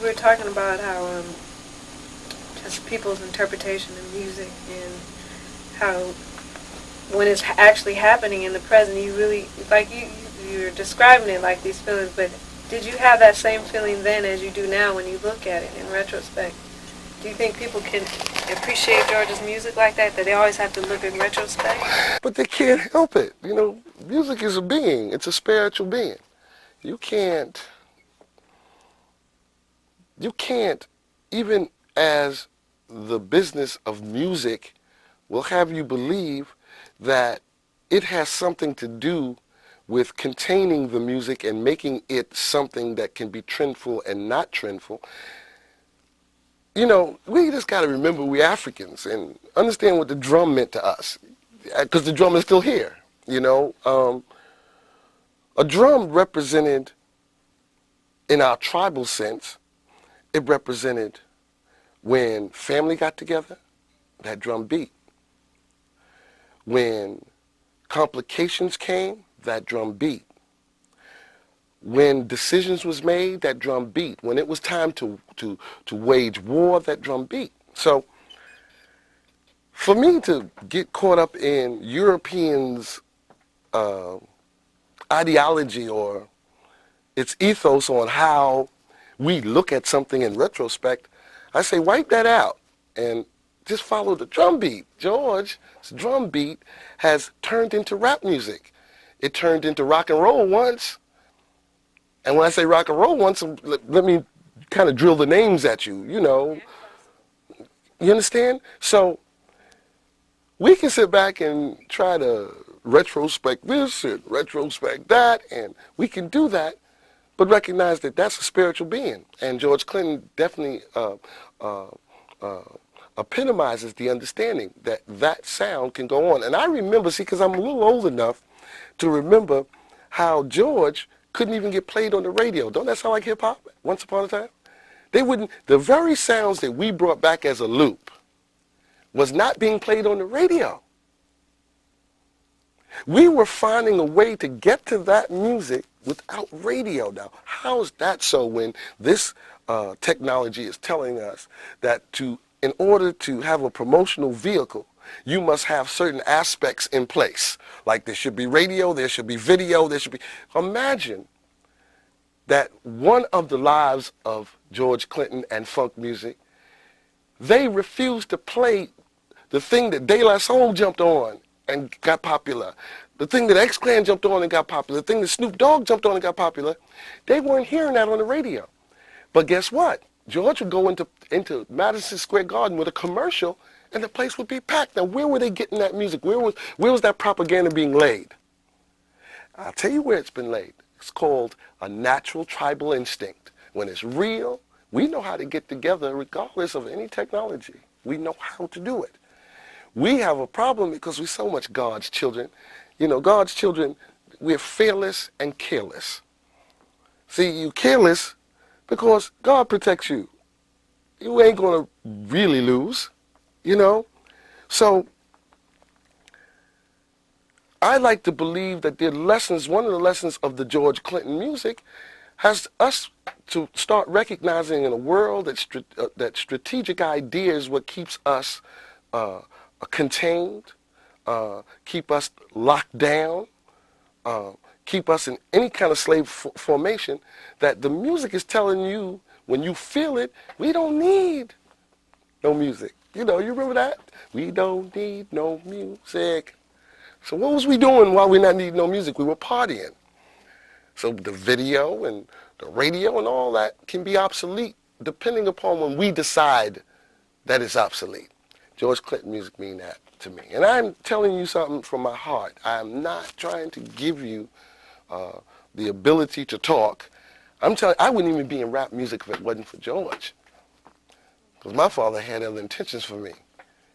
we were talking about how just people's interpretation of music and how when it's actually happening in the present, you really, like you're describing it like these feelings, but did you have that same feeling then as you do now when you look at it in retrospect? Do you think people can appreciate George's music like that they always have to look in retrospect? But they can't help it. You know, music is a being. It's a spiritual being. You can't, even as the business of music will have you believe that it has something to do with containing the music and making it something that can be trendful and not trendful. You know, we just got to remember we Africans and understand what the drum meant to us, because the drum is still here, you know. A drum represented, in our tribal sense, it represented when family got together, that drum beat. When complications came, that drum beat. When decisions was made, that drum beat. When it was time to wage war, that drum beat. So for me to get caught up in Europeans' ideology or its ethos on how we look at something in retrospect, I say wipe that out and just follow the drum beat. George's drum beat has turned into rap music. It turned into rock and roll once. And when I say rock and roll once, let me kind of drill the names at you, you know. You understand? So we can sit back and try to retrospect this and retrospect that, and we can do that, but recognize that that's a spiritual being. And George Clinton definitely epitomizes the understanding that that sound can go on. And I remember, see, because I'm a little old enough to remember how George couldn't even get played on the radio. Don't that sound like hip-hop once upon a time? They wouldn't, the very sounds that we brought back as a loop was not being played on the radio. We were finding a way to get to that music without radio now. How is that so when this technology is telling us that in order to have a promotional vehicle, you must have certain aspects in place. Like there should be radio, there should be video, there should be... Imagine that one of the lives of George Clinton and funk music, they refused to play the thing that De La Soul jumped on and got popular, the thing that X-Clan jumped on and got popular, the thing that Snoop Dogg jumped on and got popular. They weren't hearing that on the radio. But guess what? George would go into Madison Square Garden with a commercial and the place would be packed. Now, where were they getting that music? Where was that propaganda being laid? I'll tell you where it's been laid. It's called a natural tribal instinct. When it's real, we know how to get together regardless of any technology. We know how to do it. We have a problem because we're so much God's children. You know, God's children, we're fearless and careless. See, you careless because God protects you. You ain't going to really lose, you know. So I like to believe that the lessons, one of the lessons of the George Clinton music has us to start recognizing in a world that strategic ideas what keeps us contained, keep us locked down, keep us in any kind of slave formation, that the music is telling you, when you feel it, we don't need no music. You know, you remember that? We don't need no music. So what was we doing while we not needing no music? We were partying. So the video and the radio and all that can be obsolete depending upon when we decide that it's obsolete. George Clinton music mean that to me. And I'm telling you something from my heart. I'm not trying to give you the ability to talk. I'm telling you, I wouldn't even be in rap music if it wasn't for George. Because my father had other intentions for me.